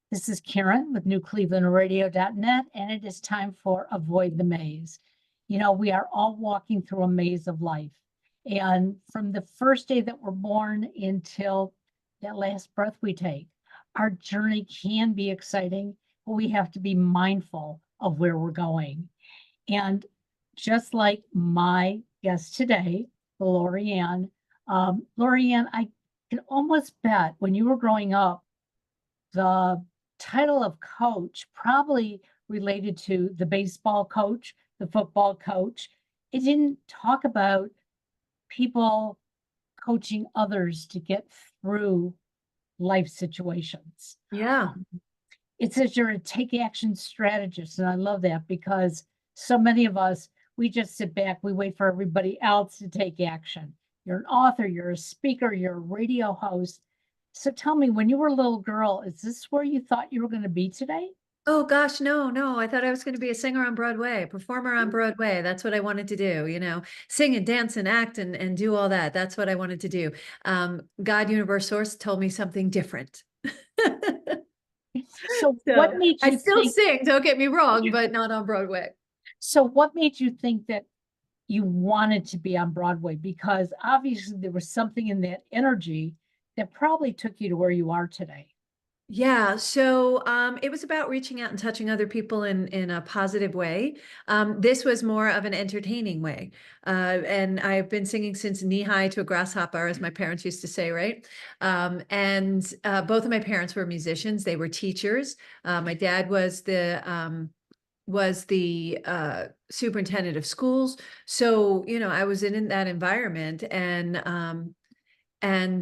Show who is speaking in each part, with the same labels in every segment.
Speaker 1: This is Karen with NewClevelandRadio.net, and it is time for Avoid the Maze. You know, we are all walking through a maze of life. And from the first day that we're born until that last breath we take, our journey can be exciting, but we have to be mindful of where we're going. And just like my guest today, Lorianne, Lorianne, I can almost bet when you were growing up, the title of coach probably related to the baseball coach, the football coach. It didn't talk about people coaching others to get through life situations.
Speaker 2: Yeah.
Speaker 1: It says you're a take action strategist. And I love that because so many of us, we just sit back, we wait for everybody else to take action. You're an author, you're a speaker, you're a radio host. So tell me, when you were a little girl, is this where you thought you were going to be today?
Speaker 2: Oh gosh, no. I thought I was going to be a singer on Broadway, a performer on Broadway. That's what I wanted to do, sing and dance and act and do all that. That's what I wanted to do. God, Universe, Source told me something different.
Speaker 1: So what
Speaker 2: So
Speaker 1: made
Speaker 2: I
Speaker 1: you
Speaker 2: still
Speaker 1: think,
Speaker 2: sing, don't get me wrong, but not on Broadway.
Speaker 1: so what made you think that you wanted to be on Broadway? Because obviously there was something in that energy that probably took you to where you are today.
Speaker 2: Yeah, so it was about reaching out and touching other people in a positive way. This was more of an entertaining way. And I've been singing since knee high to a grasshopper, as my parents used to say, right? And both of my parents were musicians. They were teachers. My dad was the superintendent of schools. So, I was in that environment, and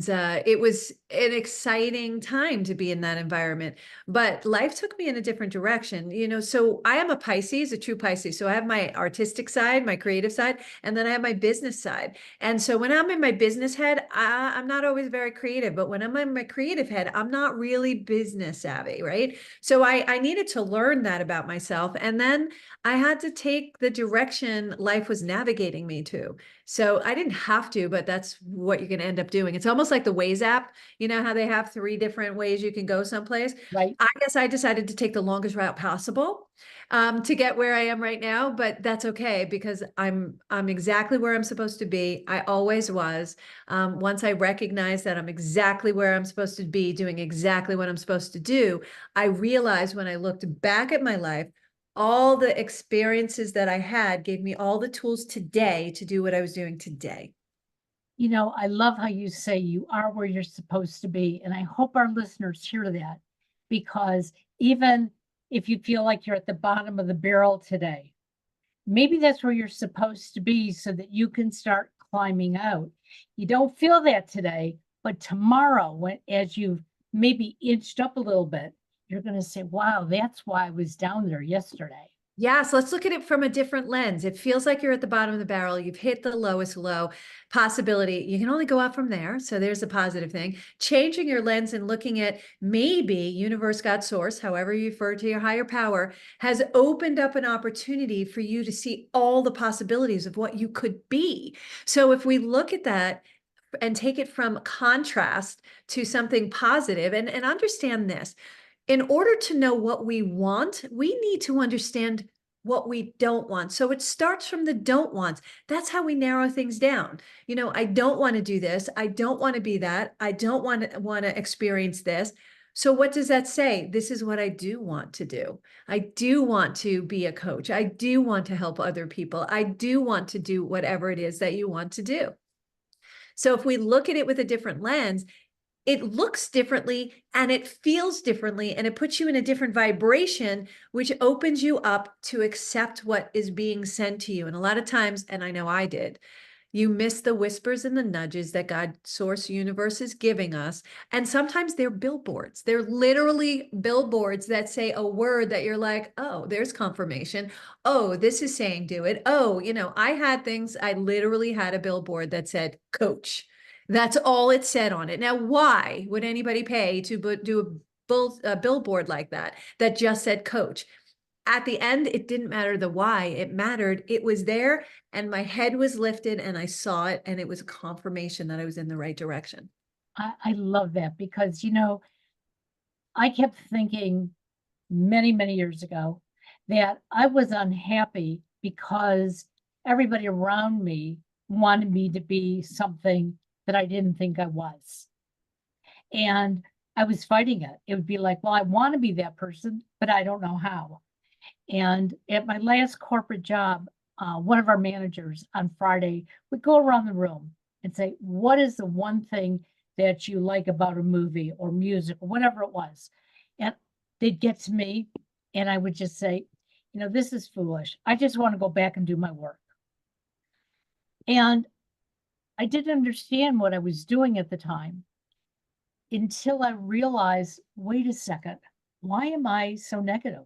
Speaker 2: it was an exciting time to be in that environment. But life took me in a different direction. So I am a Pisces, a true Pisces. So I have my artistic side, my creative side, and then I have my business side. And so when I'm in my business head, I'm not always very creative. But when I'm in my creative head, I'm not really business savvy, right? So I needed to learn that about myself. And then I had to take the direction life was navigating me to. So I didn't have to, but that's what you're going to end up doing. It's almost like the Waze app. You know how they have 3 different ways you can go someplace?
Speaker 1: Right.
Speaker 2: I guess I decided to take the longest route possible to get where I am right now, but that's okay because I'm exactly where I'm supposed to be. I always was. Once I recognized that I'm exactly where I'm supposed to be, doing exactly what I'm supposed to do, I realized when I looked back at my life, all the experiences that I had gave me all the tools today to do what I was doing today.
Speaker 1: You know, I love how you say you are where you're supposed to be. And I hope our listeners hear that because even if you feel like you're at the bottom of the barrel today, maybe that's where you're supposed to be so that you can start climbing out. You don't feel that today, but tomorrow, when as you've maybe inched up a little bit, you're going to say, wow, that's why I was down there yesterday.
Speaker 2: Yes, let's look at it from a different lens. It feels like you're at the bottom of the barrel. You've hit the lowest low possibility. You can only go up from there. So there's a positive thing. Changing your lens and looking at maybe universe, God, source, however you refer to your higher power, has opened up an opportunity for you to see all the possibilities of what you could be. So if we look at that and take it from contrast to something positive and understand this, in order to know what we want, we need to understand what we don't want. So it starts from the don't wants. That's how we narrow things down. I don't want to do this. I don't want to be that. I don't want to experience this. So what does that say? This is what I do want to do. I do want to be a coach. I do want to help other people. I do want to do whatever it is that you want to do. So if we look at it with a different lens, it looks differently and it feels differently and it puts you in a different vibration, which opens you up to accept what is being sent to you. And a lot of times, and I know I did, you miss the whispers and the nudges that God, source, universe is giving us. And sometimes they're billboards. They're literally billboards that say a word that you're like, oh, there's confirmation. Oh, this is saying do it. Oh, I had things, I literally had a billboard that said coach. That's all it said on it. Now, why would anybody pay to do a billboard like that just said coach? At the end, it didn't matter the why. It mattered. It was there and my head was lifted and I saw it and it was a confirmation that I was in the right direction.
Speaker 1: I love that because, you know, I kept thinking many, many years ago that I was unhappy because everybody around me wanted me to be something that I didn't think I was. And I was fighting it. It would be like, well, I want to be that person, but I don't know how. And at my last corporate job, one of our managers on Friday would go around the room and say, what is the one thing that you like about a movie or music or whatever it was? And they'd get to me and I would just say, this is foolish. I just want to go back and do my work. And I didn't understand what I was doing at the time until I realized, wait a second, why am I so negative?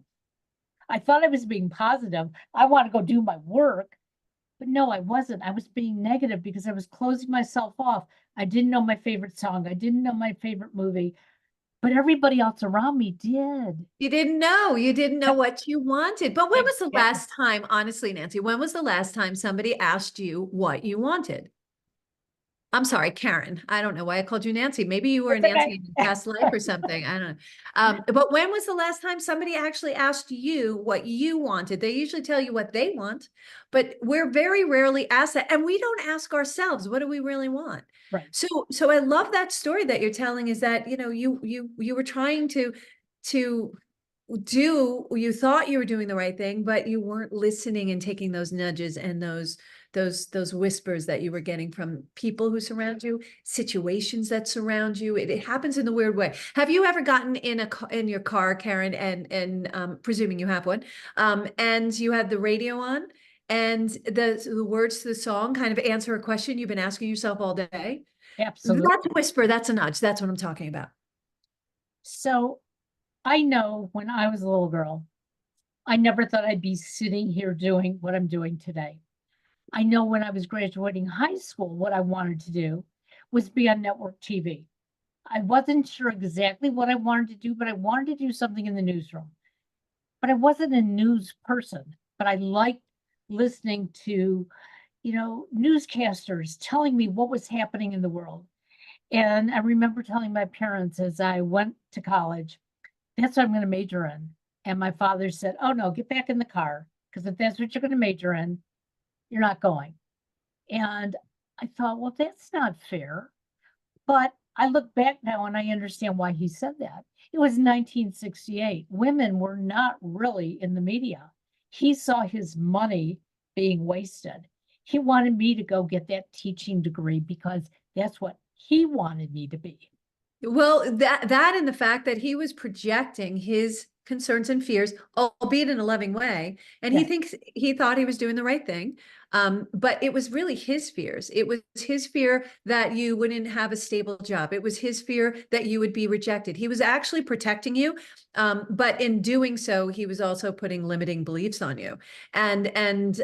Speaker 1: I thought I was being positive. I want to go do my work. But no, I wasn't. I was being negative because I was closing myself off. I didn't know my favorite song. I didn't know my favorite movie, but everybody else around me did.
Speaker 2: You didn't know what you wanted. But when was the
Speaker 1: Yeah.
Speaker 2: last time, honestly, Nancy, when was the last time somebody asked you what you wanted? I'm sorry, Karen. I don't know why I called you Nancy. Maybe you were
Speaker 1: That's
Speaker 2: Nancy
Speaker 1: okay.
Speaker 2: in your past life or something. I don't know. But when was the last time somebody actually asked you what you wanted? They usually tell you what they want, but we're very rarely asked that. And we don't ask ourselves, what do we really want?
Speaker 1: Right.
Speaker 2: So I love that story that you're telling is that, you were trying to you thought you were doing the right thing, but you weren't listening and taking those nudges and those whispers that you were getting from people who surround you, situations that surround you. It happens in the weird way. Have you ever gotten in your car, Karen, and presuming you have one, and you had the radio on and the words to the song kind of answer a question you've been asking yourself all day?
Speaker 1: Absolutely.
Speaker 2: That's a whisper, that's a nudge. That's what I'm talking about.
Speaker 1: So I know when I was a little girl, I never thought I'd be sitting here doing what I'm doing today. I know when I was graduating high school, what I wanted to do was be on network TV. I wasn't sure exactly what I wanted to do, but I wanted to do something in the newsroom. But I wasn't a news person, but I liked listening to, newscasters telling me what was happening in the world. And I remember telling my parents as I went to college, that's what I'm going to major in. And my father said, oh no, get back in the car. Because if that's what you're going to major in, you're not going. And I thought, well, that's not fair. But I look back now and I understand why he said that. It was 1968. Women were not really in the media. He saw his money being wasted. He wanted me to go get that teaching degree because that's what he wanted me to be.
Speaker 2: Well, that and the fact that he was projecting his concerns and fears, albeit in a loving way, and
Speaker 1: Yeah,
Speaker 2: he thought he was doing the right thing. But it was really his fears. It was his fear that you wouldn't have a stable job. It was his fear that you would be rejected. He was actually protecting you, but in doing so, he was also putting limiting beliefs on you. And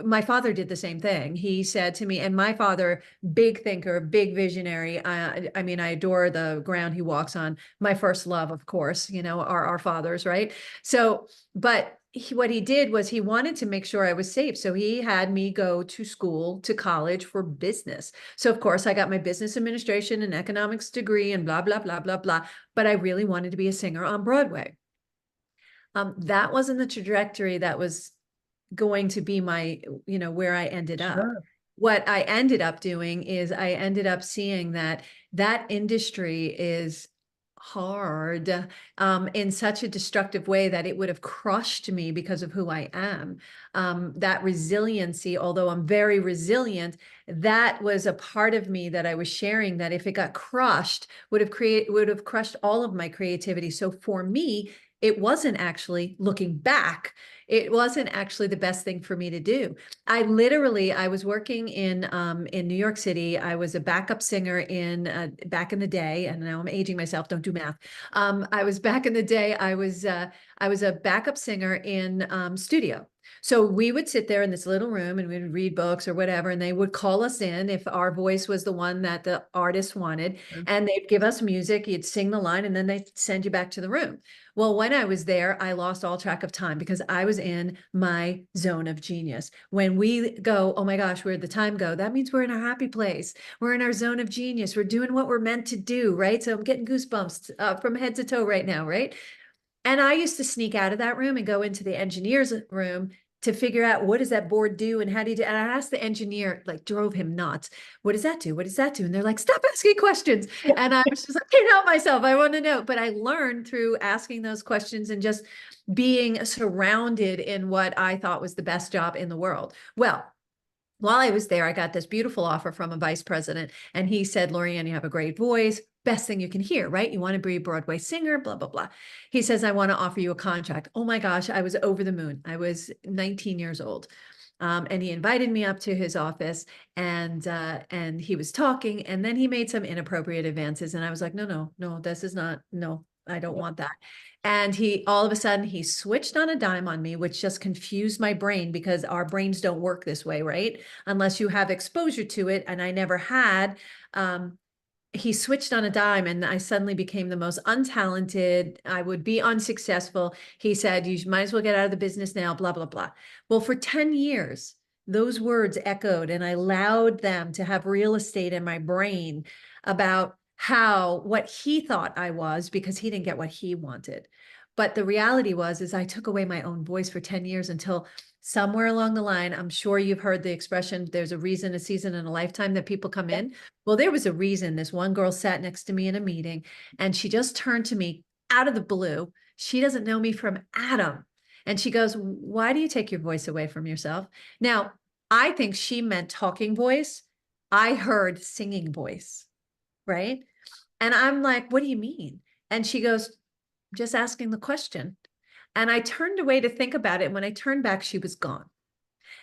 Speaker 2: my father did the same thing. He said to me, and my father, big thinker, big visionary. I mean, I adore the ground he walks on. My first love, of course, are our fathers, right? So, but what he did was he wanted to make sure I was safe. So he had me go to school, to college for business. So of course I got my business administration and economics degree and blah, blah, blah, blah, blah. But I really wanted to be a singer on Broadway. That wasn't the trajectory that was going to be my, where I ended up.
Speaker 1: sure.
Speaker 2: What I ended up doing is I ended up seeing that industry is hard, in such a destructive way that it would have crushed me because of who I am. That resiliency, although I'm very resilient, that was a part of me that I was sharing that if it got crushed, would have crushed all of my creativity. So for me, it wasn't actually, looking back, it wasn't actually the best thing for me to do. I was working in New York City. I was a backup singer back in the day, and now I'm aging myself. Don't do math. I was back in the day. I was a backup singer in studio. So we would sit there in this little room and we would read books or whatever, and they would call us in if our voice was the one that the artist wanted,
Speaker 1: Sure.
Speaker 2: and they'd give us music, you'd sing the line, and then they'd send you back to the room. Well, when I was there, I lost all track of time because I was in my zone of genius. When we go, oh my gosh, where'd the time go? That means we're in our happy place. We're in our zone of genius. We're doing what we're meant to do, right? So I'm getting goosebumps from head to toe right now, right? And I used to sneak out of that room and go into the engineer's room to figure out what does that board do and how do you do. And I asked the engineer, like drove him nuts. What does that do? What does that do? And they're like, stop asking questions. And I was just like, can't help myself. I want to know. But I learned through asking those questions and just being surrounded in what I thought was the best job in the world. Well, while I was there, I got this beautiful offer from a vice president, and he said, Lorianne, you have a great voice, best thing you can hear, right? You want to be a Broadway singer, blah, blah, blah. He says, I want to offer you a contract. Oh my gosh, I was over the moon. I was 19 years old. And he invited me up to his office, and he was talking, and then he made some inappropriate advances. And I was like, no, no, no, this is not, no, I don't want that. And he, all of a sudden, he switched on a dime on me, which just confused my brain because our brains don't work this way, right? Unless you have exposure to it. And I never had. He switched on a dime, and I suddenly became the most untalented. I would be unsuccessful. He said, you might as well get out of the business now, blah, blah, blah. Well, for 10 years, those words echoed, and I allowed them to have real estate in my brain about what he thought I was, because he didn't get what he wanted. But the reality is I took away my own voice for 10 years until somewhere along the line, I'm sure you've heard the expression, there's a reason, a season, and a lifetime that people come in. Well, there was a reason. This one girl sat next to me in a meeting, and she just turned to me out of the blue. She doesn't know me from Adam. And she goes, why do you take your voice away from yourself? Now, I think she meant talking voice. I heard singing voice, right? And I'm like, what do you mean? And she goes, just asking the question. And I turned away to think about it. And when I turned back, she was gone.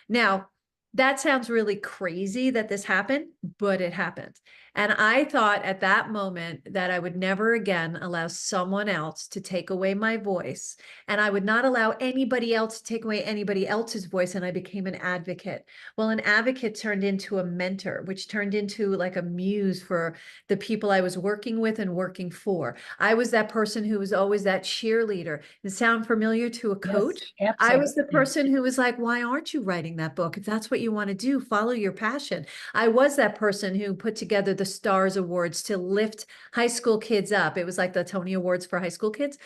Speaker 2: Now, that sounds really crazy that this happened, but it happened. And I thought at that moment that I would never again allow someone else to take away my voice. And I would not allow anybody else to take away anybody else's voice. And I became an advocate. Well, an advocate turned into a mentor, which turned into like a muse for the people I was working with and working for. I was that person who was always that cheerleader. Does it sound familiar to a coach?
Speaker 1: Yes,
Speaker 2: I was the
Speaker 1: absolutely.
Speaker 2: person who was like, why aren't you writing that book? If that's what you want to do, follow your passion. I was that person who put together the Stars Awards to lift high school kids up. It was like the Tony Awards for high school kids,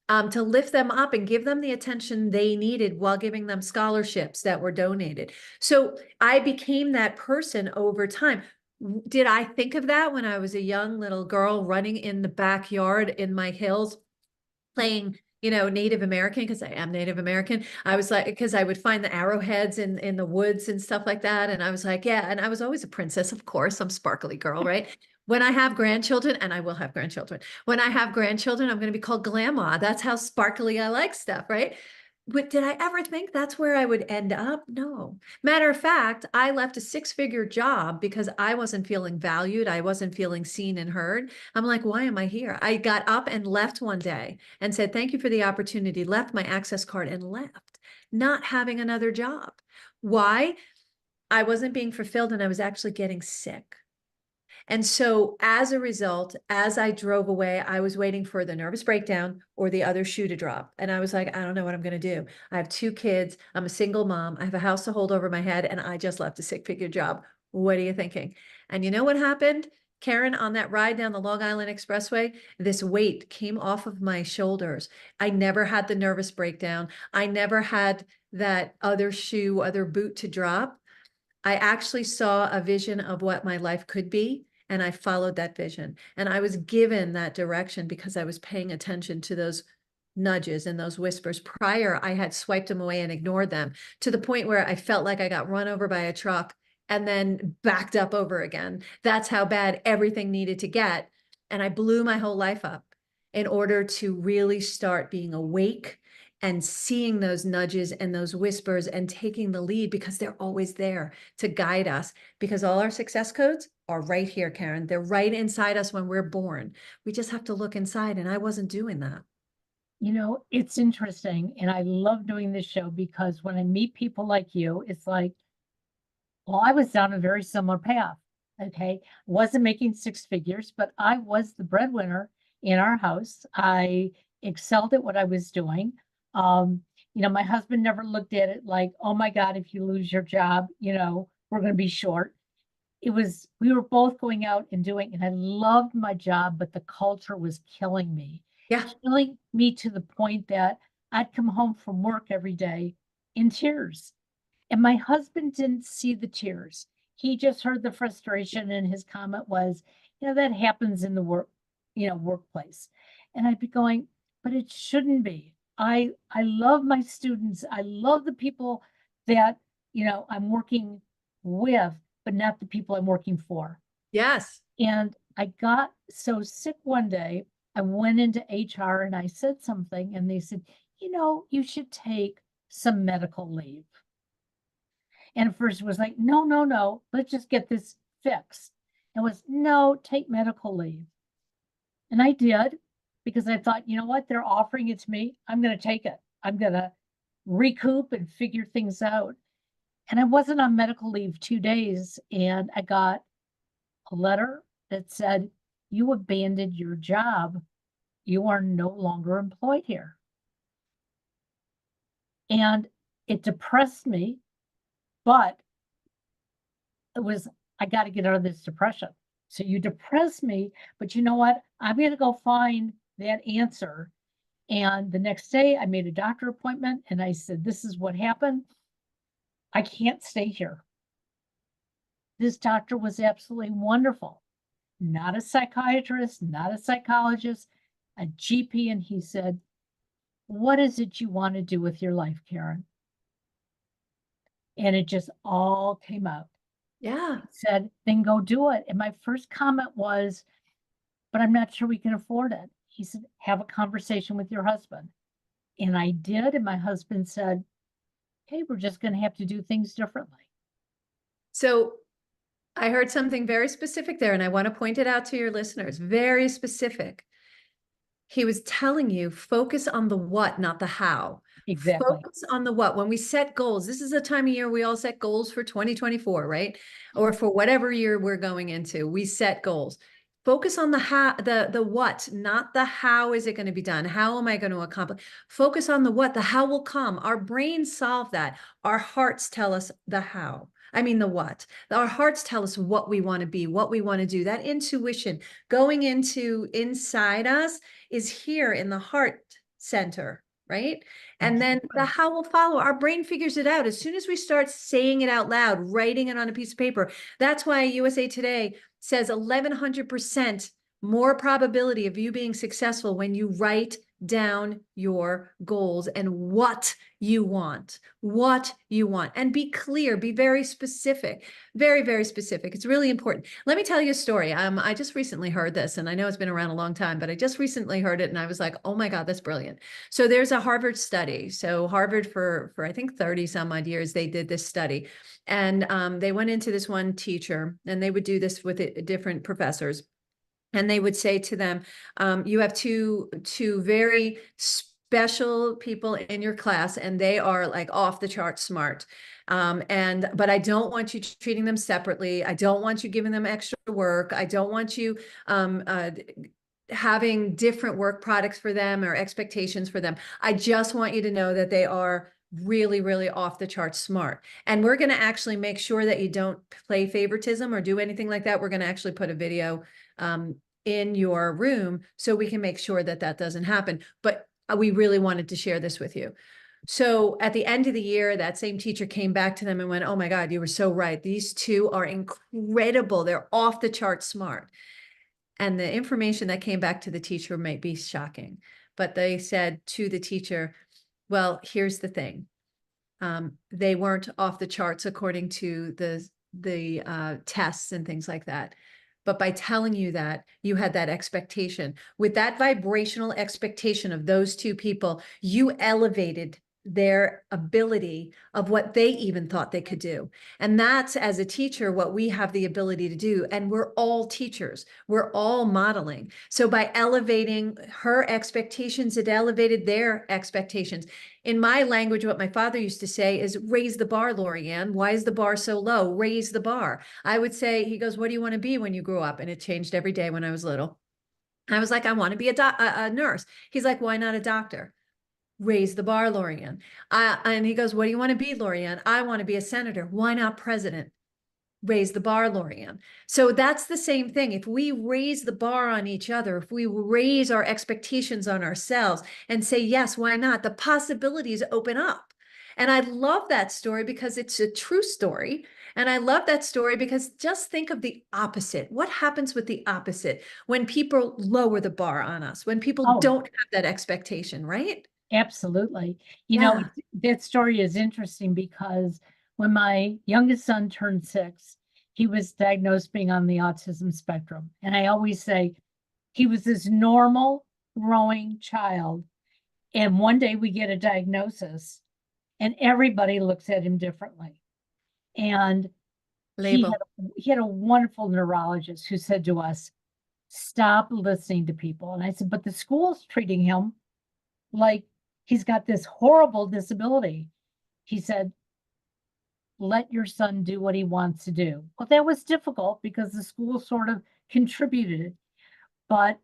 Speaker 2: to lift them up and give them the attention they needed while giving them scholarships that were donated. So I became that person over time. Did I think of that when I was a young little girl running in the backyard in my hills, playing, Native American, because I am Native American? I was like, because I would find the arrowheads in the woods and stuff like that. And I was like, yeah. And I was always a princess, of course. I'm sparkly girl, right? When I have grandchildren, and I will have grandchildren, when I have grandchildren, I'm going to be called Grandma. That's how sparkly I like stuff, right? But did I ever think that's where I would end up? No. Matter of fact, I left a six-figure job because I wasn't feeling valued. I wasn't feeling seen and heard. I'm like, why am I here? I got up and left one day and said, thank you for the opportunity, left my access card and left, not having another job. Why? I wasn't being fulfilled, and I was actually getting sick. And so as a result, as I drove away, I was waiting for the nervous breakdown or the other shoe to drop. And I was like, I don't know what I'm going to do. I have two kids. I'm a single mom. I have a house to hold over my head, and I just left a six-figure job. What are you thinking? And you know what happened, Karen, on that ride down the Long Island Expressway? This weight came off of my shoulders. I never had the nervous breakdown. I never had that other shoe, other boot to drop. I actually saw a vision of what my life could be, and I followed that vision. And I was given that direction because I was paying attention to those nudges and those whispers. Prior, I had swiped them away and ignored them to the point where I felt like I got run over by a truck and then backed up over again. That's how bad everything needed to get. And I blew my whole life up in order to really start being awake and seeing those nudges and those whispers and taking the lead, because they're always there to guide us, because all our success codes are right here, Karen. They're right inside us when we're born. We just have to look inside, and I wasn't doing that.
Speaker 1: You know, it's interesting, and I love doing this show because when I meet people like you, it's like, well, I was down a very similar path. Okay. Wasn't making six figures, but I was the breadwinner in our house. I excelled at what I was doing. My husband never looked at it like, oh my God, if you lose your job, we're going to be short. We were both going out and doing, and I loved my job, but the culture was
Speaker 2: Yeah.
Speaker 1: killing me to the point that I'd come home from work every day in tears. And my husband didn't see the tears. He just heard the frustration, and his comment was, that happens in the workplace. And I'd be going, but it shouldn't be. I love my students. I love the people that, I'm working with, but not the people I'm working for.
Speaker 2: Yes.
Speaker 1: And I got so sick one day, I went into HR and I said something, and they said, you should take some medical leave. And at first it was like, no, no, no, let's just get this fixed. It was, no, take medical leave. And I did because I thought, you know what? They're offering it to me. I'm going to take it. I'm going to recoup and figure things out. And I wasn't on medical leave 2 days. And I got a letter that said, you abandoned your job. You are no longer employed here. And it depressed me, but I got to get out of this depression. So you depress me, but you know what? I'm going to go find that answer. And the next day I made a doctor appointment and I said, this is what happened. I can't stay here. This doctor was absolutely wonderful. Not a psychiatrist, not a psychologist, a GP. And he said, what is it you want to do with your life, Karen? And it just all came out.
Speaker 2: Yeah.
Speaker 1: Said, then go do it. And my first comment was, but I'm not sure we can afford it. He said, have a conversation with your husband. And I did. And my husband said, hey, we're just going to have to do things differently.
Speaker 2: So I heard something very specific there, and I want to point it out to your listeners. Very specific. He was telling you, focus on the what, not the how.
Speaker 1: Exactly.
Speaker 2: Focus on the what. When we set goals, this is a time of year we all set goals for 2024, right? Or for whatever year we're going into, we set goals. Focus on the how, the what, not the how is it going to be done? How am I going to accomplish? Focus on the what. The how will come. Our brains solve that. Our hearts tell us the how. I mean, the what. Our hearts tell us what we want to be, what we want to do. That intuition going inside us is here in the heart center, right? And then the how will follow. Our brain figures it out. As soon as we start saying it out loud, writing it on a piece of paper. That's why USA Today says 1,100% more probability of you being successful when you write down your goals and what you want, and be clear, be very specific, very, very specific. It's really important. Let me tell you a story. I just recently heard this, and I know it's been around a long time, but I just recently heard it and I was like, oh my God, that's brilliant. So there's a Harvard study. So Harvard for I think 30 some odd years, they did this study, and they went into this one teacher, and they would do this with different professors. And they would say to them, you have two very special people in your class, and they are like off the chart smart. But I don't want you treating them separately. I don't want you giving them extra work. I don't want you having different work products for them or expectations for them. I just want you to know that they are really, really off the chart smart. And we're going to actually make sure that you don't play favoritism or do anything like that. We're going to actually put a video in your room so we can make sure that that doesn't happen. But we really wanted to share this with you. So at the end of the year, that same teacher came back to them and went, oh my God, you were so right. These two are incredible. They're off the chart smart. And the information that came back to the teacher might be shocking, but they said to the teacher, well, here's the thing. They weren't off the charts according to the tests and things like that. But by telling you that, you had that expectation. With that vibrational expectation of those two people, you elevated their ability of what they even thought they could do. And that's, as a teacher, what we have the ability to do. And we're all teachers. We're all modeling. So by elevating her expectations, it elevated their expectations. In my language, what my father used to say is, raise the bar, Lorianne. Why is the bar so low? Raise the bar. I would say, he goes, what do you want to be when you grow up? And it changed every day when I was little. I was like, I want to be a nurse. He's like, why not a doctor? Raise the bar, Lorianne. And he goes, what do you want to be, Lorianne? I want to be a senator. Why not president? Raise the bar, Lorianne. So that's the same thing. If we raise the bar on each other, if we raise our expectations on ourselves and say, yes, why not? The possibilities open up. And I love that story because it's a true story. And I love that story because just think of the opposite. What happens with the opposite when people lower the bar on us, when people
Speaker 1: Oh,
Speaker 2: don't have that expectation, right?
Speaker 1: absolutely.
Speaker 2: Yeah.
Speaker 1: That story is interesting because when my youngest son turned 6, he was diagnosed being on the autism spectrum. And I always say he was this normal growing child. And one day we get a diagnosis and everybody looks at him differently. And he
Speaker 2: Label.
Speaker 1: had, he had a wonderful neurologist who said to us, stop listening to people. And I said, but the school's treating him like he's got this horrible disability. He said, let your son do what he wants to do. Well, that was difficult because the school sort of contributed. But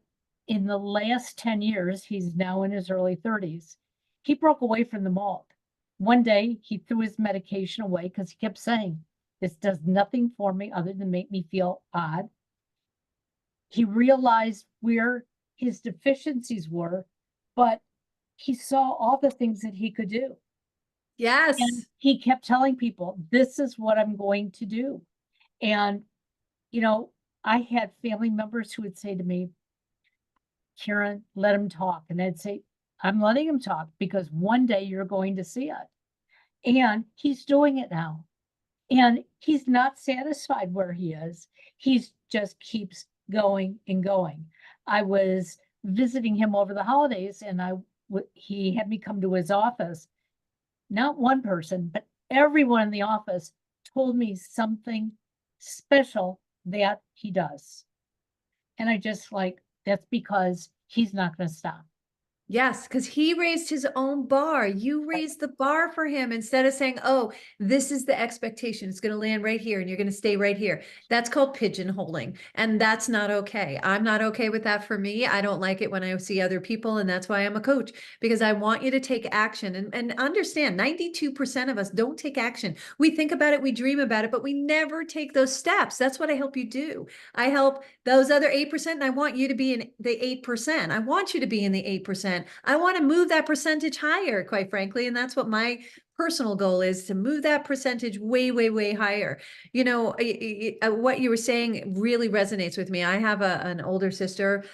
Speaker 1: in the last 10 years, he's now in his early 30s. He broke away from the mold. One day he threw his medication away because he kept saying, this does nothing for me other than make me feel odd. He realized where his deficiencies were, but he saw all the things that he could do. And
Speaker 2: Yes.
Speaker 1: he kept telling people, this is what I'm going to do. And, you know, I had family members who would say to me, Karen, let him talk. And I'd say, I'm letting him talk because one day you're going to see it. And he's doing it now. And he's not satisfied where he is. He's just keeps going and going. I was visiting him over the holidays and he had me come to his office. Not one person, but everyone in the office told me something special that he does. And I just like, that's because he's not going to stop.
Speaker 2: Yes, because he raised his own bar. You
Speaker 1: Right.
Speaker 2: raised the bar for him instead of saying, oh, this is the expectation. It's going to land right here and you're going to stay right here. That's called pigeonholing. And that's not okay. I'm not okay with that for me. I don't like it when I see other people. And that's why I'm a coach, because I want you to take action and understand 92% of us don't take action. We think about it, we dream about it, but we never take those steps. That's what I help you do. I help those other 8%. And I want you to be in the 8%. I want you to be in the 8%. I want to move that percentage higher, quite frankly. And that's what my personal goal is, to move that percentage way, way, way higher. You know, what you were saying really resonates with me. I have an older sister.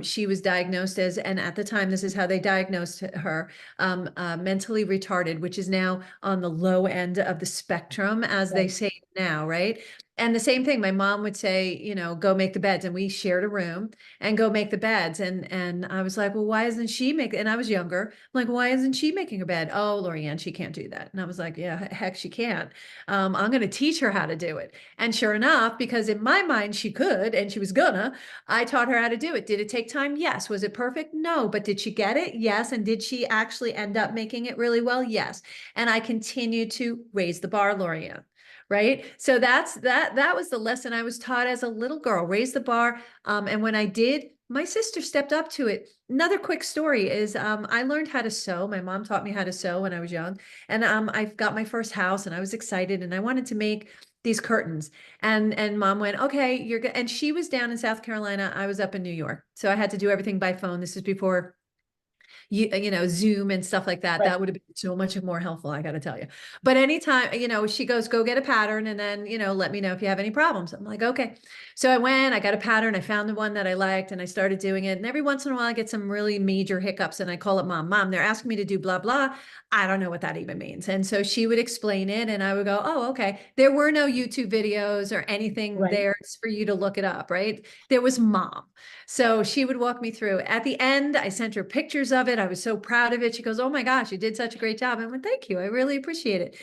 Speaker 2: She was diagnosed as, and at the time, this is how they diagnosed her, mentally retarded, which is now on the low end of the spectrum, as they
Speaker 1: Right.
Speaker 2: say now, right? And the same thing, my mom would say, you know, go make the beds. And we shared a room and go make the beds. And I was like, well, why isn't she making, and I was younger, I'm like, why isn't she making a bed? Oh, Lorianne, she can't do that. And I was like, yeah, heck, she can't. I'm going to teach her how to do it. And sure enough, because in my mind, she could, and she was gonna, I taught her how to do it. Did it take time? Yes. Was it perfect? No. But did she get it? Yes. And did she actually end up making it really well? Yes. And I continue to raise the bar, Lorianne. Right. So that was the lesson I was taught as a little girl, raise the bar. And when I did, my sister stepped up to it. Another quick story is I learned how to sew. My mom taught me how to sew when I was young. And I got my first house and I was excited and I wanted to make these curtains. And mom went, okay, you're good. And she was down in South Carolina. I was up in New York. So I had to do everything by phone. This is before you know, Zoom and stuff like that.
Speaker 1: Right.
Speaker 2: That would have been so much more helpful, I got to tell you. But anytime, you know, she goes, go get a pattern and then, you know, let me know if you have any problems. I'm like, okay. So I went, I got a pattern, I found the one that I liked and I started doing it. And every once in a while I get some really major hiccups and I call up mom, they're asking me to do blah, blah. I don't know what that even means. And so she would explain it and I would go, oh, okay. There were no YouTube videos or anything
Speaker 1: Right.
Speaker 2: there for you to look it up, right? There was mom. So she would walk me through. At the end, I sent her pictures of it. it. I was so proud of it. She goes, oh my gosh, you did such a great job. I went, thank you. I really appreciate it.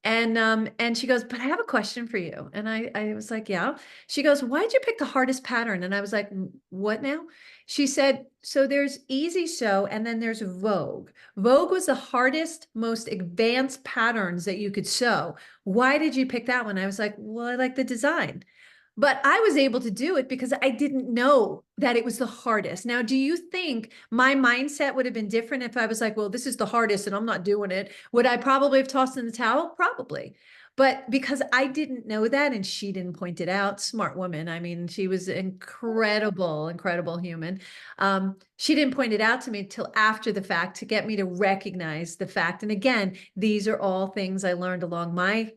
Speaker 2: And she goes, but I have a question for you. And I was like, yeah. She goes, why'd you pick the hardest pattern? And I was like, what now? She said, so there's easy sew and then there's Vogue. Vogue was the hardest, most advanced patterns that you could sew. Why did you pick that one? I was like, well, I like the design. But I was able to do it because I didn't know that it was the hardest. Now, do you think my mindset would have been different if I was like, well, this is the hardest and I'm not doing it? Would I probably have tossed in the towel? Probably. But because I didn't know that and she didn't point it out, smart woman. I mean, she was incredible, incredible human. She didn't point it out to me till after the fact to get me to recognize the fact. And again, these are all things I learned along my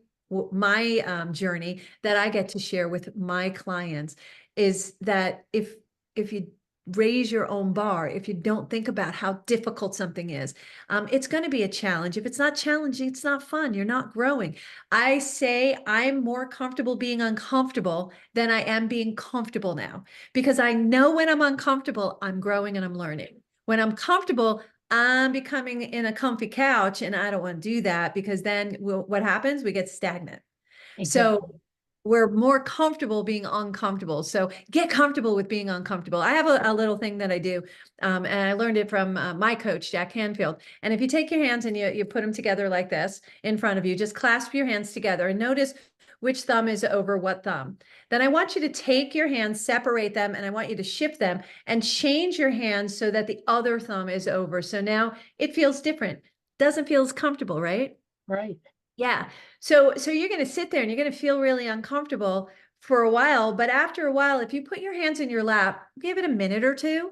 Speaker 2: journey that I get to share with my clients, is that if you raise your own bar, if you don't think about how difficult something is, it's going to be a challenge. If it's not challenging, it's not fun. You're not growing. I say I'm more comfortable being uncomfortable than I am being comfortable now, because I know when I'm uncomfortable, I'm growing and I'm learning. When I'm comfortable, I'm becoming in a comfy couch, and I don't want to do that, because then what happens? We get stagnant.
Speaker 1: Exactly.
Speaker 2: So we're more comfortable being uncomfortable. So get comfortable with being uncomfortable. I have a little thing that I do, and I learned it from my coach, Jack Canfield. And if you take your hands and you put them together like this in front of you, just clasp your hands together and notice which thumb is over what thumb. Then I want you to take your hands, separate them, and I want you to shift them and change your hands so that the other thumb is over. So now it feels different. Doesn't feel as comfortable, right?
Speaker 1: Right.
Speaker 2: Yeah. So you're going to sit there and you're going to feel really uncomfortable for a while, but after a while, if you put your hands in your lap, give it a minute or two,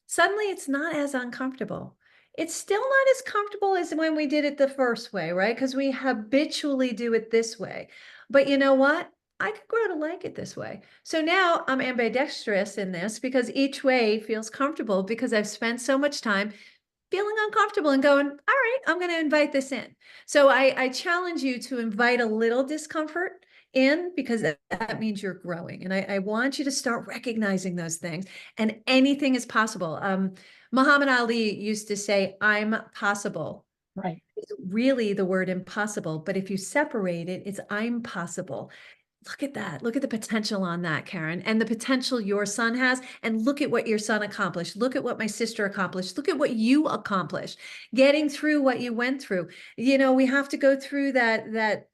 Speaker 2: suddenly it's not as uncomfortable. It's still not as comfortable as when we did it the first way, right? Because we habitually do it this way. But you know what? I could grow to like it this way. So now I'm ambidextrous in this because each way feels comfortable, because I've spent so much time feeling uncomfortable and going, all right, I'm going to invite this in. So I challenge you to invite a little discomfort in, because that means you're growing. And I want you to start recognizing those things, and anything is possible. Muhammad Ali used to say, I'm possible.
Speaker 1: Right.
Speaker 2: It's really the word impossible, but if you separate it, it's I'm possible. Look at that. Look at the potential on that, Karen, and the potential your son has. And look at what your son accomplished. Look at what my sister accomplished. Look at what you accomplished, getting through what you went through. You know, we have to go through that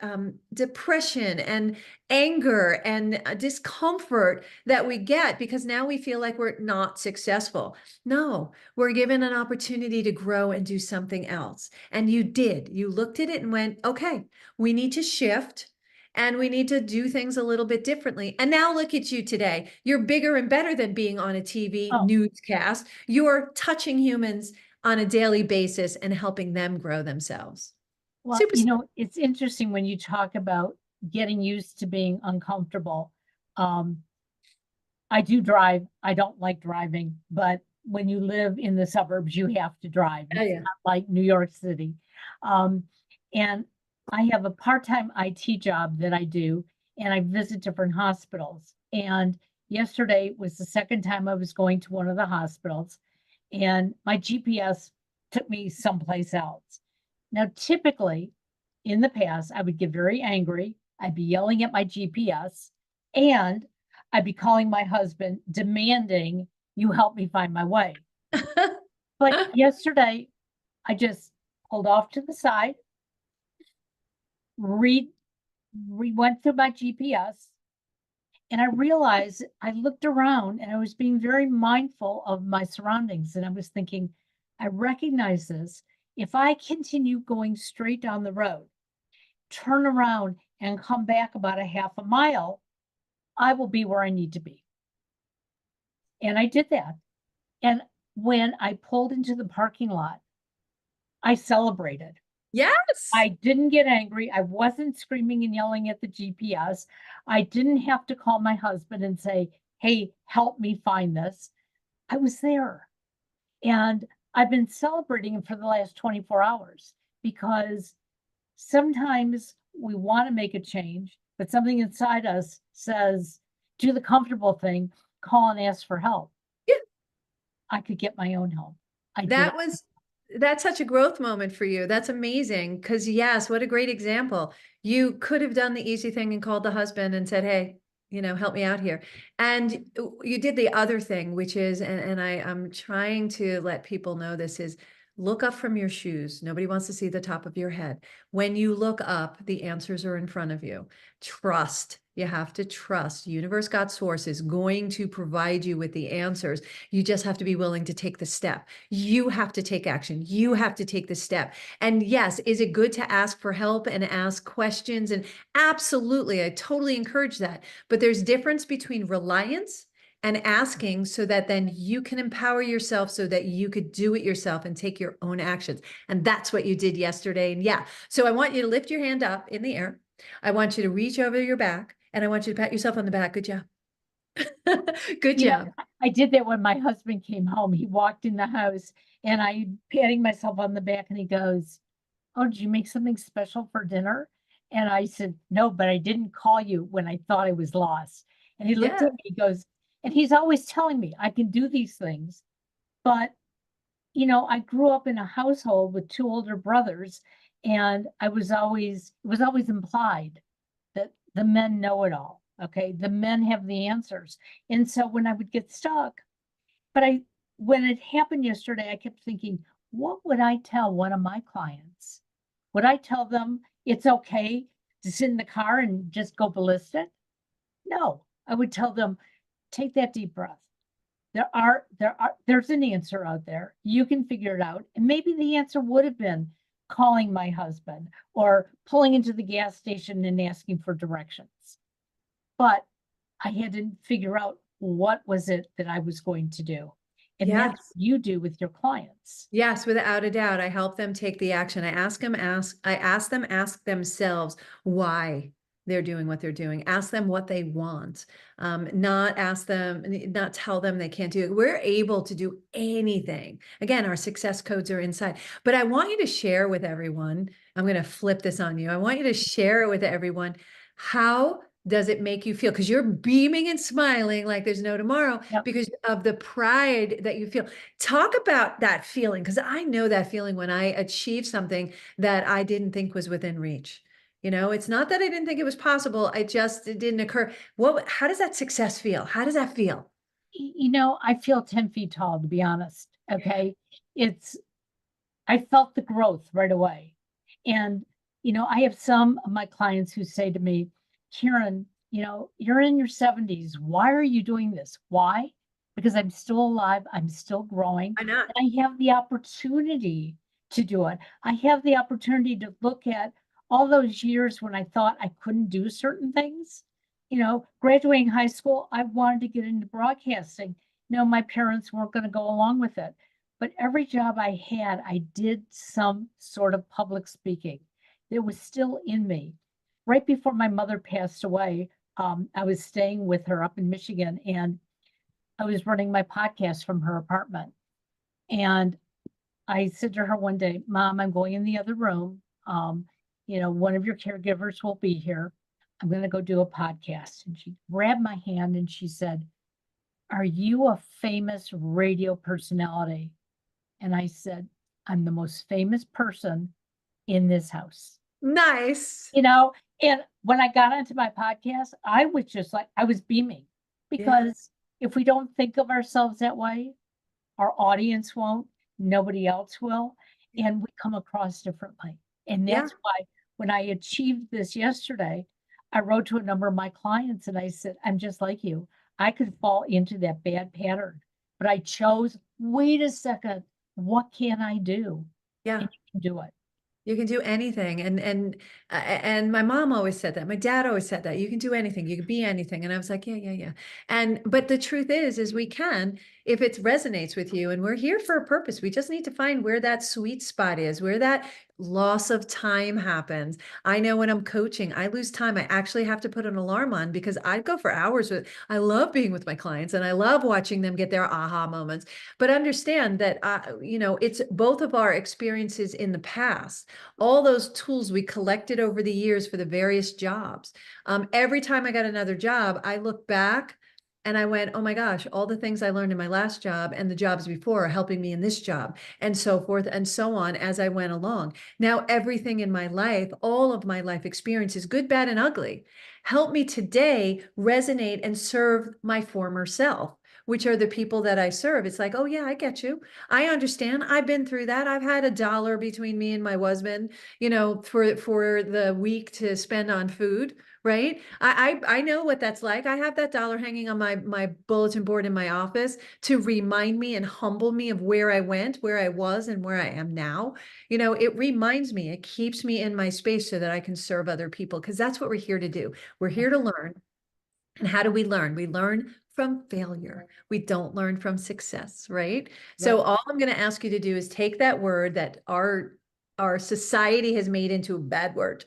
Speaker 2: depression and anger and discomfort that we get because now we feel like we're not successful. No, we're given an opportunity to grow and do something else. And you did. You looked at it and went, okay, we need to shift. And we need to do things a little bit differently. And now look at you today. You're bigger and better than being on a TV
Speaker 1: Oh,
Speaker 2: newscast. You're touching humans on a daily basis and helping them grow themselves.
Speaker 1: well,
Speaker 2: Super.
Speaker 1: it's interesting when you talk about getting used to being uncomfortable. Um, I do drive. I don't like driving, but when you live in the suburbs, you have to drive.
Speaker 2: Oh,
Speaker 1: It's
Speaker 2: yeah.
Speaker 1: not like New York City. Um, and I have a part-time IT job that I do, and I visit different hospitals. And yesterday was the second time I was going to one of the hospitals, and my GPS took me someplace else. Now, typically in the past, I would get very angry. I'd be yelling at my GPS, and I'd be calling my husband demanding you help me find my way. But yesterday, I just pulled off to the side, read, we went through my GPS, and I realized I looked around and I was being very mindful of my surroundings. And I was thinking, I recognize this. If I continue going straight down the road, turn around and come back about a half a mile, I will be where I need to be. And I did that. And when I pulled into the parking lot, I celebrated.
Speaker 2: Yes.
Speaker 1: I didn't get angry. I wasn't screaming and yelling at the GPS. I didn't have to call my husband and say, hey, help me find this. I was there. And I've been celebrating for the last 24 hours because sometimes we want to make a change, but something inside us says, do the comfortable thing, call and ask for help.
Speaker 2: Yeah.
Speaker 1: I could get my own help. I did
Speaker 2: That
Speaker 1: it
Speaker 2: was that's such a growth moment for you. That's amazing. Because yes, what a great example. You could have done the easy thing and called the husband and said, hey, help me out here. And you did the other thing, which is, and I'm trying to let people know this is, look up from your shoes. Nobody wants to see the top of your head. When you look up, the answers are in front of you. Trust. You have to trust. Universe, God, source is going to provide you with the answers. You just have to be willing to take the step. You have to take action. You have to take the step. And yes, is it good to ask for help and ask questions? And absolutely, I totally encourage that. But there's difference between reliance and asking so that then you can empower yourself so that you could do it yourself and take your own actions. And that's what you did yesterday. And yeah, so I want you to lift your hand up in the air. I want you to reach over your back and I want you to pat yourself on the back. Good job. Good
Speaker 1: You know,
Speaker 2: job.
Speaker 1: I did that when my husband came home. He walked in the house and I patting myself on the back and he goes, "Oh, did you make something special for dinner?" And I said, "No, but I didn't call you when I thought I was lost." And he looked
Speaker 2: Yeah.
Speaker 1: at me, he goes, and he's always telling me I can do these things. But, I grew up in a household with two older brothers, and it was always implied that the men know it all. Okay. The men have the answers. And so when I would get stuck, but when it happened yesterday, I kept thinking, what would I tell one of my clients? Would I tell them it's okay to sit in the car and just go ballistic? No, I would tell them, take that deep breath. There's an answer out there. You can figure it out. And maybe the answer would have been calling my husband or pulling into the gas station and asking for directions. But I had to figure out what was it that I was going to do. And that's
Speaker 2: Yes.
Speaker 1: what you do with your clients.
Speaker 2: Yes, without a doubt. I help them take the action. I ask them, ask themselves why they're doing what they're doing. Ask them what they want. Not tell them they can't do it. We're able to do anything. Again, our success codes are inside. But I want you to share with everyone. I'm going to flip this on you. I want you to share it with everyone. How does it make you feel? Because you're beaming and smiling like there's no tomorrow
Speaker 1: Yep.
Speaker 2: because of the pride that you feel. Talk about that feeling, because I know that feeling when I achieve something that I didn't think was within reach. It's not that I didn't think it was possible. It didn't occur. How does that success feel? How does that feel?
Speaker 1: I feel 10 feet tall, to be honest. Okay. It's, I felt the growth right away. And, I have some of my clients who say to me, Karen, you're in your 70s. Why are you doing this? Why? Because I'm still alive. I'm still growing.
Speaker 2: Why not?
Speaker 1: And I have the opportunity to do it. I have the opportunity to look at all those years when I thought I couldn't do certain things. Graduating high school, I wanted to get into broadcasting. My parents weren't going to go along with it. But every job I had, I did some sort of public speaking. It was still in me. Right before my mother passed away, I was staying with her up in Michigan and I was running my podcast from her apartment. And I said to her one day, Mom, I'm going in the other room. One of your caregivers will be here. I'm going to go do a podcast. And she grabbed my hand and she said, Are you a famous radio personality? And I said, I'm the most famous person in this house.
Speaker 2: Nice.
Speaker 1: And when I got onto my podcast, I was just like, I was beaming
Speaker 2: Yeah.
Speaker 1: because if we don't think of ourselves that way, our audience won't, nobody else will, and we come across differently. And
Speaker 2: Yeah.
Speaker 1: that's why when I achieved this yesterday, I wrote to a number of my clients and I said, I'm just like you. I could fall into that bad pattern, but I chose, wait a second, what can I do?
Speaker 2: Yeah.
Speaker 1: And you can do it.
Speaker 2: You can do anything. And my mom always said that. My dad always said that. You can do anything. You can be anything. And I was like, yeah, yeah, yeah. But the truth is we can, if it resonates with you, and we're here for a purpose. We just need to find where that sweet spot is, where that loss of time happens. I know when I'm coaching, I lose time. I actually have to put an alarm on because I go for hours I love being with my clients and I love watching them get their aha moments. But understand that, it's both of our experiences in the past, all those tools we collected over the years for the various jobs. Every time I got another job, I look back And I went, oh my gosh, all the things I learned in my last job and the jobs before are helping me in this job, and so forth and so on as I went along. Now, everything in my life, all of my life experiences, good, bad, and ugly, help me today resonate and serve my former self, which are the people that I serve. It's like, oh yeah, I get you. I understand. I've been through that. I've had $1 between me and my husband, for the week to spend on food. Right. I know what that's like. I have that dollar hanging on my bulletin board in my office to remind me and humble me of where I went, where I was, and where I am now. It reminds me, it keeps me in my space so that I can serve other people, because that's what we're here to do. We're here to learn. And how do we learn? We learn from failure. We don't learn from success, right? So all I'm going to ask you to do is take that word that our society has made into a bad word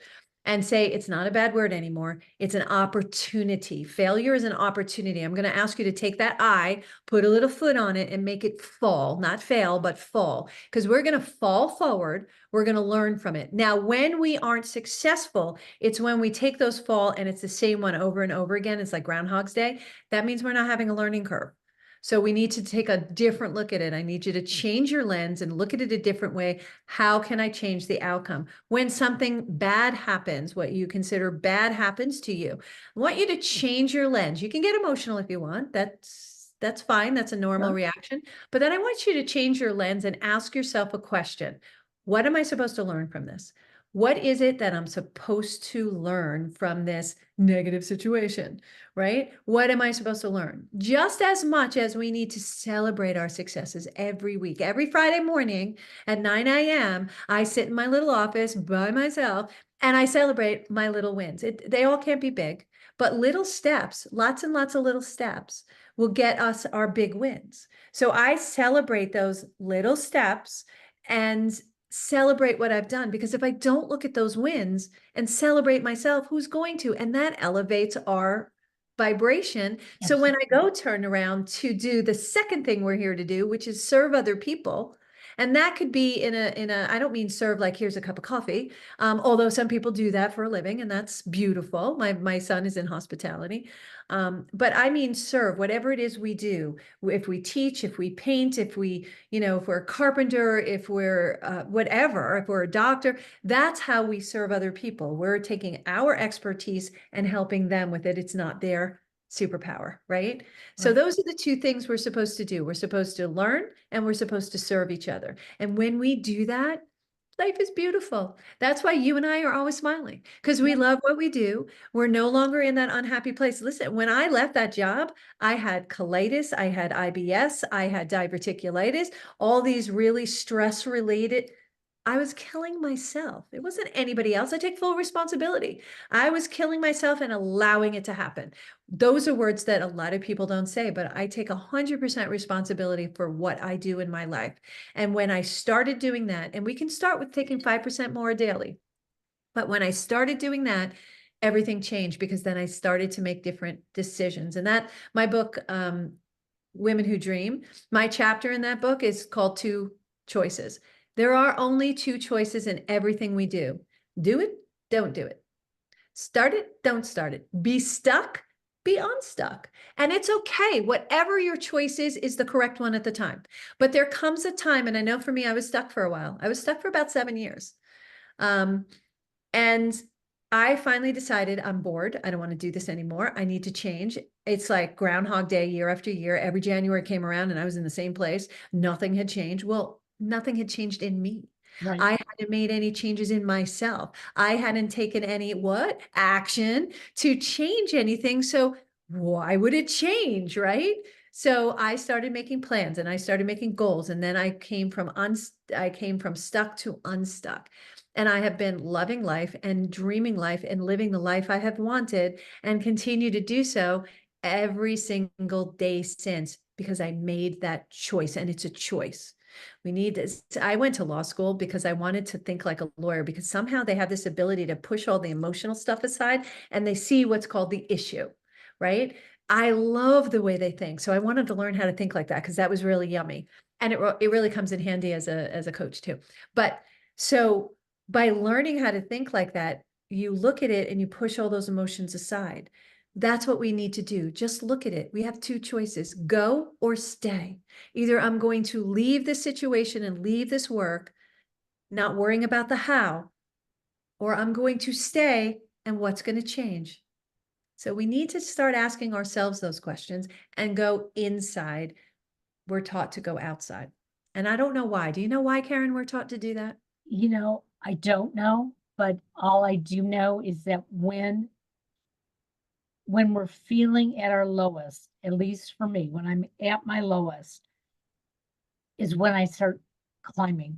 Speaker 2: and say it's not a bad word anymore. It's an opportunity. Failure is an opportunity. I'm going to ask you to take that I, put a little foot on it, and make it fall, not fail, but fall, because we're going to fall forward. We're going to learn from it. Now, when we aren't successful, it's when we take those fall and it's the same one over and over again. It's like Groundhog's Day. That means we're not having a learning curve. So we need to take a different look at it. I need you to change your lens and look at it a different way. How can I change the outcome? When something bad happens, what you consider bad happens to you, I want you to change your lens. You can get emotional if you want. That's fine. That's a normal reaction. But then I want you to change your lens and ask yourself a question. What am I supposed to learn from this? What is it that I'm supposed to learn from this negative situation, right? What am I supposed to learn? Just as much as we need to celebrate our successes every week, every Friday morning at 9 a.m., I sit in my little office by myself and I celebrate my little wins. They all can't be big, but little steps, lots and lots of little steps will get us our big wins. So I celebrate those little steps and celebrate what I've done, because if I don't look at those wins and celebrate myself, who's going to? And that elevates our vibration. So when I go turn around to do the second thing we're here to do, which is serve other people, and that could be in a I don't mean serve like here's a cup of coffee, although some people do that for a living, and that's beautiful. My son is in hospitality. But I mean serve, whatever it is we do. If we teach, if we paint, if we're a carpenter, if we're whatever, if we're a doctor, that's how we serve other people. We're taking our expertise and helping them with it. It's not their superpower, right? So those are the two things we're supposed to do. We're supposed to learn and we're supposed to serve each other. And when we do that, life is beautiful. That's why you and I are always smiling, because we love what we do. We're no longer in that unhappy place. Listen, when I left that job, I had colitis, I had IBS, I had diverticulitis, all these really stress related. I was killing myself. It wasn't anybody else. I take full responsibility. I was killing myself and allowing it to happen. Those are words that a lot of people don't say, but I take 100% responsibility for what I do in my life. And when I started doing that, and we can start with taking 5% more daily, but when I started doing that, everything changed, because then I started to make different decisions. And that my book, Women Who Dream, my chapter in that book is called Two Choices. There are only two choices in everything we do. Do it, don't do it. Start it, don't start it. Be stuck, be unstuck. And it's okay. Whatever your choice is the correct one at the time. But there comes a time, and I know for me, I was stuck for a while. I was stuck for about 7 years. And I finally decided I'm bored. I don't want to do this anymore. I need to change. It's like Groundhog Day year after year. Every January came around and I was in the same place. Nothing had changed. Well, nothing had changed in me. I hadn't made any changes in myself. I hadn't taken any action to change anything. So why would it change, right? So I started making plans and I started making goals, and then I came from stuck to unstuck. And I have been loving life and dreaming life and living the life I have wanted, and continue to do so every single day since, because I made that choice, and it's a choice. We need this. I went to law school because I wanted to think like a lawyer, because somehow they have this ability to push all the emotional stuff aside and they see what's called the issue, right? I love the way they think. So I wanted to learn how to think like that, because that was really yummy. And it really comes in handy as a coach too. But so by learning how to think like that, you look at it and you push all those emotions aside. That's what we need to do. Just look at it. We have two choices, go or stay. Either I'm going to leave this situation and leave this work, not worrying about the how, or I'm going to stay and what's going to change. So we need to start asking ourselves those questions and go inside. We're taught to go outside. And I don't know why. Do you know why, Karen, we're taught to do that?
Speaker 1: I don't know, but all I do know is that when we're feeling at our lowest, at least for me, when I'm at my lowest, is when I start climbing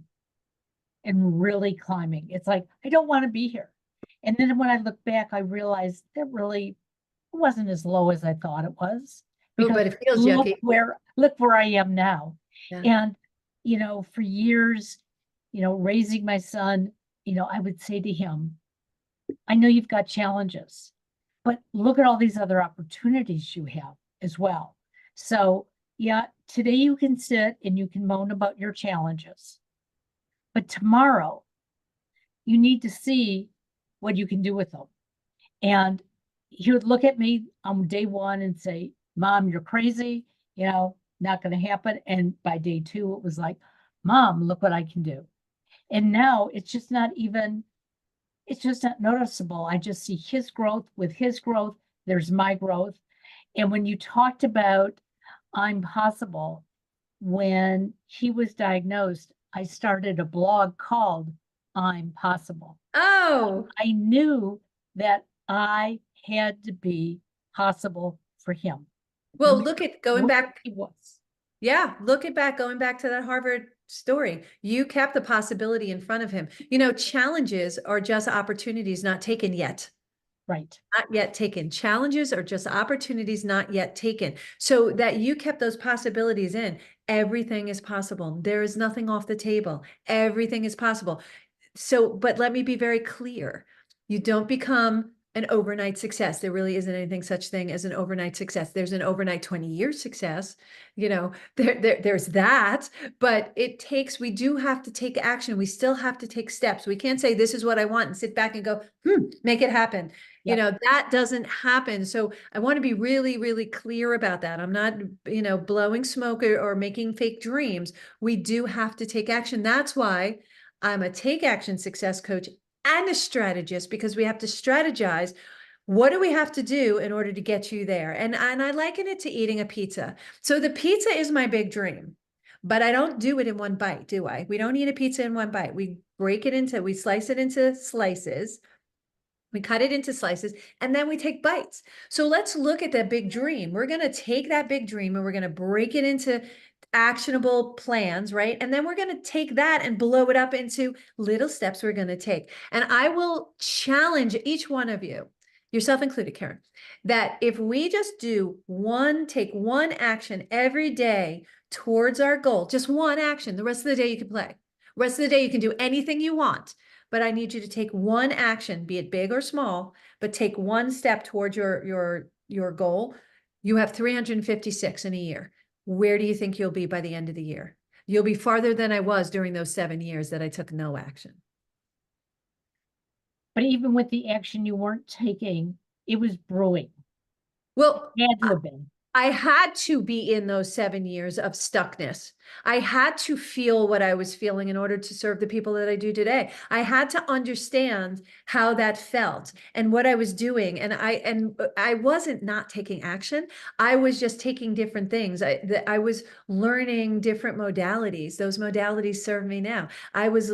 Speaker 1: and really climbing. It's like, I don't want to be here. And then when I look back, I realized that really wasn't as low as I thought it was.
Speaker 2: Oh,
Speaker 1: Because
Speaker 2: but it feels yucky.
Speaker 1: look where I am now.
Speaker 2: Yeah.
Speaker 1: And, for years, raising my son, I would say to him, I know you've got challenges, but look at all these other opportunities you have as well. So, yeah, today you can sit and you can moan about your challenges, but tomorrow you need to see what you can do with them. And he would look at me on day one and say, Mom, you're crazy, not going to happen. And by day two, it was like, Mom, look what I can do. And now it's just not noticeable. I just see his growth. With his growth, there's my growth. And when you talked about I'm possible, when he was diagnosed, I started a blog called I'm Possible.
Speaker 2: Oh,
Speaker 1: I knew that I had to be possible for him.
Speaker 2: well,
Speaker 1: No
Speaker 2: look
Speaker 1: matter
Speaker 2: at going
Speaker 1: where
Speaker 2: back.
Speaker 1: he was.
Speaker 2: Yeah, going back to that Harvard story. You kept the possibility in front of him. Challenges are just opportunities not taken yet.
Speaker 1: Right.
Speaker 2: Not yet taken. Challenges are just opportunities not yet taken. So that you kept those possibilities in, everything is possible. There is nothing off the table. Everything is possible. So, but let me be very clear. You don't become an overnight success. There really isn't anything such thing as an overnight success. There's an overnight 20-year success. There's that, but we do have to take action. We still have to take steps. We can't say, this is what I want and sit back and go, make it happen.
Speaker 1: Yep.
Speaker 2: That doesn't happen. So I want to be really, really clear about that. I'm not, blowing smoke or making fake dreams. We do have to take action. That's why I'm a take action success coach and a strategist, because we have to strategize. What do we have to do in order to get you there? And I liken it to eating a pizza. So the pizza is my big dream, but I don't do it in one bite, do I? We don't eat a pizza in one bite. We slice it into slices. We cut it into slices and then we take bites. So let's look at that big dream. We're going to take that big dream and we're going to break it into actionable plans, right? And then we're going to take that and blow it up into little steps we're going to take. And I will challenge each one of you, yourself included, Karen, that if we just take one action every day towards our goal, just one action, the rest of the day you can play. The rest of the day you can do anything you want. But I need you to take one action, be it big or small, but take one step towards your goal. You have 356 in a year. Where do you think you'll be by the end of the year? You'll be farther than I was during those 7 years that I took no action.
Speaker 1: But even with the action you weren't taking, it was brewing.
Speaker 2: Well,
Speaker 1: It had to have been.
Speaker 2: I had to be in those 7 years of stuckness. I had to feel what I was feeling in order to serve the people that I do today. I had to understand how that felt and what I was doing. And I wasn't not taking action. I was just taking different things. I was learning different modalities. Those modalities serve me now. I was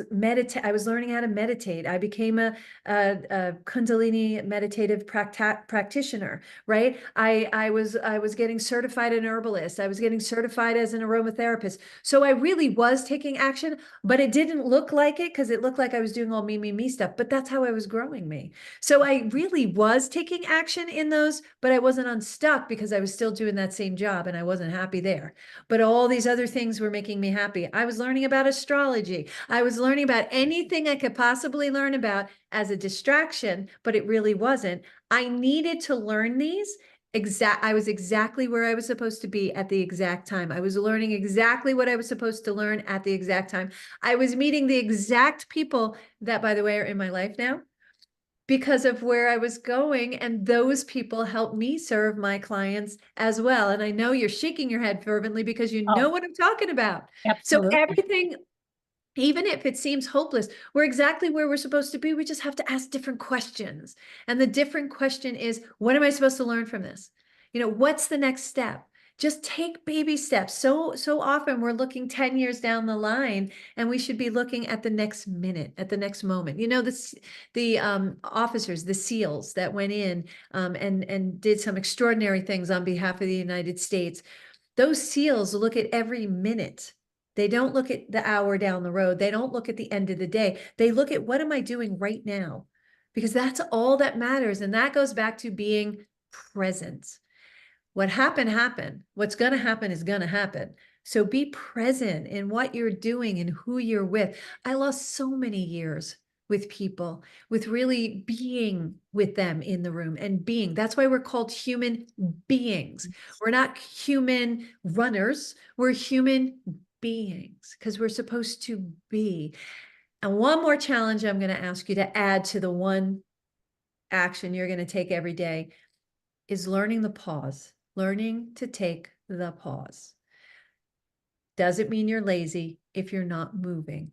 Speaker 2: learning how to meditate. I became a Kundalini meditative practitioner, right? I was getting certified an herbalist. I was getting certified as an aromatherapist. So I really was taking action, but it didn't look like it because it looked like I was doing all me stuff, but that's how I was growing me. So I really was taking action in those, but I wasn't unstuck because I was still doing that same job and I wasn't happy there. But all these other things were making me happy. I was learning about astrology. I was learning about anything I could possibly learn about as a distraction, but it really wasn't. I needed to learn these. I was exactly where I was supposed to be at the exact time. I was learning exactly what I was supposed to learn at the exact time. I was meeting the exact people that, by the way, are in my life now. because of where I was going, and those people helped me serve my clients as well. And I know you're shaking your head fervently because you know
Speaker 1: Oh,
Speaker 2: what I'm talking about. So
Speaker 1: absolutely.
Speaker 2: everything, even if it seems hopeless, we're exactly where we're supposed to be. We just have to ask different questions. And the different question is, what am I supposed to learn from this? What's the next step? Just take baby steps. So often we're looking 10 years down the line, and we should be looking at the next minute, at the next moment. The officers, the SEALs that went in and did some extraordinary things on behalf of the United States. Those SEALs look at every minute. They don't look at the hour down the road. They don't look at the end of the day. They look at, what am I doing right now? Because that's all that matters. And that goes back to being present. What happened, happened. What's going to happen is going to happen. So be present in what you're doing and who you're with. I lost so many years with people, with really being with them in the room and being. That's why we're called human beings. We're not human runners. We're human beings because we're supposed to be. And one more challenge I'm going to ask you to add to the one action you're going to take every day is learning the pause, learning to take the pause. Doesn't mean you're lazy if you're not moving.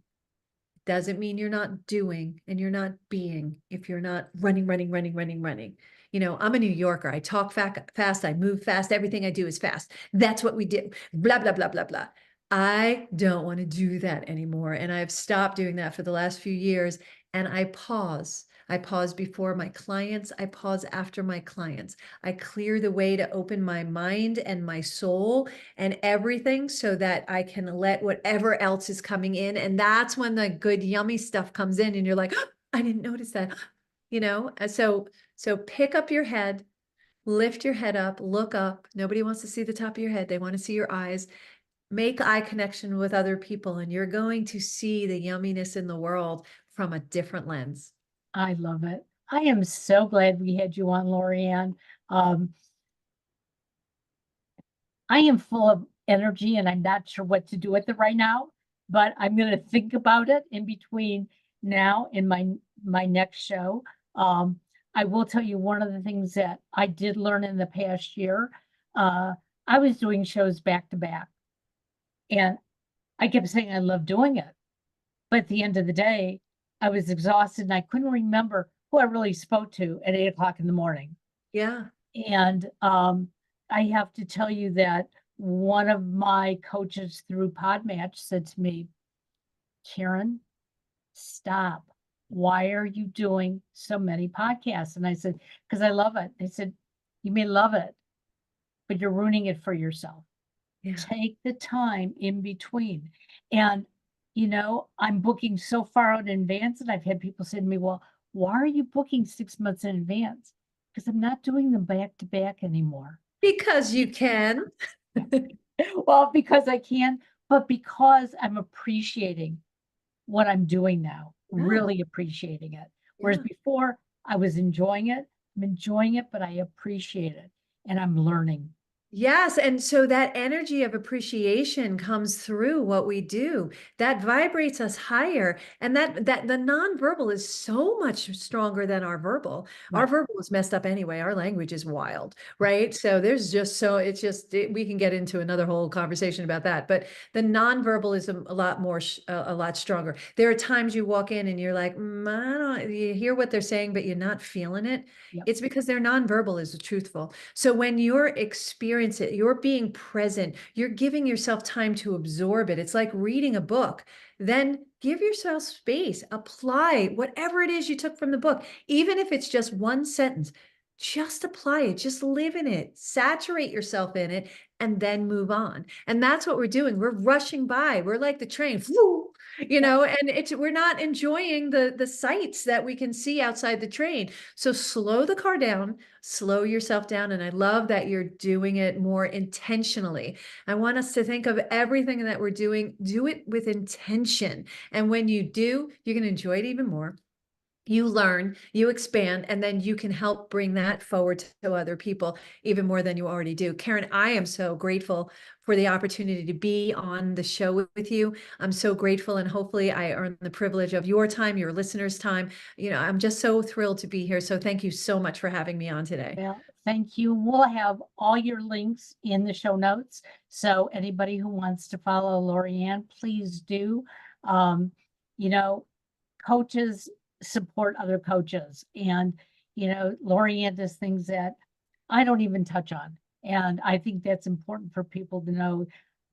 Speaker 2: Doesn't mean you're not doing and you're not being if you're not running, running, running, running, running. I'm a New Yorker. I talk fast, I move fast, everything I do is fast. That's what we do. Blah, blah, blah, blah, blah. I don't want to do that anymore. And I've stopped doing that for the last few years. And I pause. I pause before my clients. I pause after my clients. I clear the way to open my mind and my soul and everything so that I can let whatever else is coming in. And that's when the good, yummy stuff comes in and you're like, oh, I didn't notice that, So pick up your head, lift your head up, look up. Nobody wants to see the top of your head. They want to see your eyes. Make eye connection with other people, and you're going to see the yumminess in the world from a different lens.
Speaker 1: I love it. I am so glad we had you on, Lorianne. Um, I am full of energy and I'm not sure what to do with it right now, but I'm going to think about it in between now and my next show. I will tell you one of the things that I did learn in the past year. I was doing shows back to back, and I kept saying I love doing it. But at the end of the day, I was exhausted and I couldn't remember who I really spoke to at 8 o'clock in the morning.
Speaker 2: Yeah.
Speaker 1: And I have to tell you that one of my coaches through Podmatch said to me, Karen, stop. Why are you doing so many podcasts? And I said, because I love it. They said, you may love it, but you're ruining it for yourself.
Speaker 2: Yeah.
Speaker 1: Take the time in between. And, I'm booking so far out in advance. And I've had people say to me, well, why are you booking 6 months in advance? Because I'm not doing them back to back anymore.
Speaker 2: Because you can.
Speaker 1: Well, because I can, but because I'm appreciating what I'm doing now, really appreciating it. Whereas
Speaker 2: Yeah.
Speaker 1: before I was enjoying it, I'm enjoying it, but I appreciate it and I'm learning.
Speaker 2: Yes. And so that energy of appreciation comes through what we do. That vibrates us higher. And that the nonverbal is so much stronger than our verbal. Our
Speaker 1: Right.
Speaker 2: verbal is messed up anyway. Our language is wild, right? So we can get into another whole conversation about that. But the nonverbal is a lot more, a lot stronger. There are times you walk in and you're like, you hear what they're saying, but you're not feeling it.
Speaker 1: Yep.
Speaker 2: It's because their nonverbal is truthful. So when you're experiencing it, you're being present, you're giving yourself time to absorb it. It's like reading a book. Then give yourself space, apply whatever it is you took from the book, even if it's just one sentence. Just apply it, just live in it, saturate yourself in it, and then move on. And that's what we're doing. We're rushing by. We're like the train, and we're not enjoying the sights that we can see outside the train. So slow the car down, slow yourself down. And I love that you're doing it more intentionally. I want us to think of everything that we're doing, do it with intention. And when you do, you're going to enjoy it even more. you learn, you expand, and then you can help bring that forward to other people even more than you already do. Karen, I am so grateful for the opportunity to be on the show with you. I'm so grateful, and hopefully I earn the privilege of your time, your listeners' time. I'm just so thrilled to be here. So thank you so much for having me on today.
Speaker 1: Well, thank you. We'll have all your links in the show notes. So anybody who wants to follow Lorianne, please do. Um, you know, coaches support other coaches, and Lorianne does things that I don't even touch on. And I think that's important for people to know.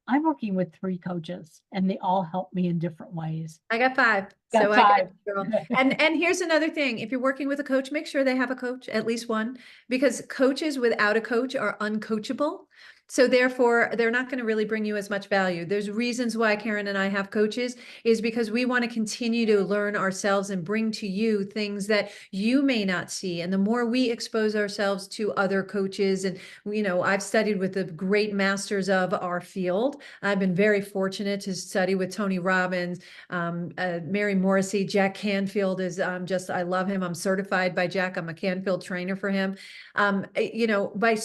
Speaker 1: I'm working with 3 coaches and they all help me in different ways.
Speaker 2: I got 5.
Speaker 1: Got
Speaker 2: So
Speaker 1: 5.
Speaker 2: I got you, girl. And here's another thing. If you're working with a coach, make sure they have a coach, at least one, because coaches without a coach are uncoachable. So therefore, they're not going to really bring you as much value. There's reasons why Karen and I have coaches, is because we want to continue to learn ourselves and bring to you things that you may not see. And the more we expose ourselves to other coaches, and I've studied with the great masters of our field. I've been very fortunate to study with Tony Robbins, Mary Morrissey. Jack Canfield is I love him. I'm certified by Jack. I'm a Canfield trainer for him. By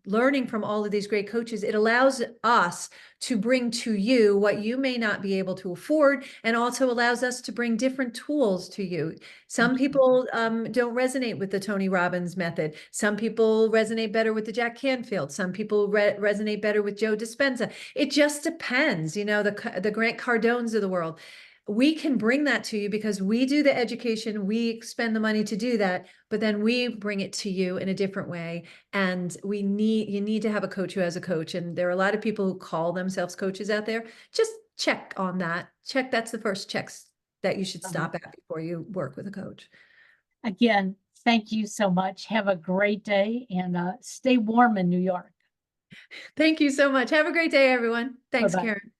Speaker 2: learning from all of these great coaches, it allows us to bring to you what you may not be able to afford, and also allows us to bring different tools to you. Some people don't resonate with the Tony Robbins method. Some people resonate better with the Jack Canfield. Some people resonate better with Joe Dispenza. It just depends, the Grant Cardones of the world. We can bring that to you because we do the education, we spend the money to do that, but then we bring it to you in a different way. And you need to have a coach who has a coach. And there are a lot of people who call themselves coaches out there. Just check on that. That's the first checks that you should stop at before you work with a coach.
Speaker 1: Again, thank you so much. Have a great day, and stay warm in New York.
Speaker 2: Thank you so much. Have a great day, everyone. Thanks,
Speaker 1: Bye-bye.
Speaker 2: Karen.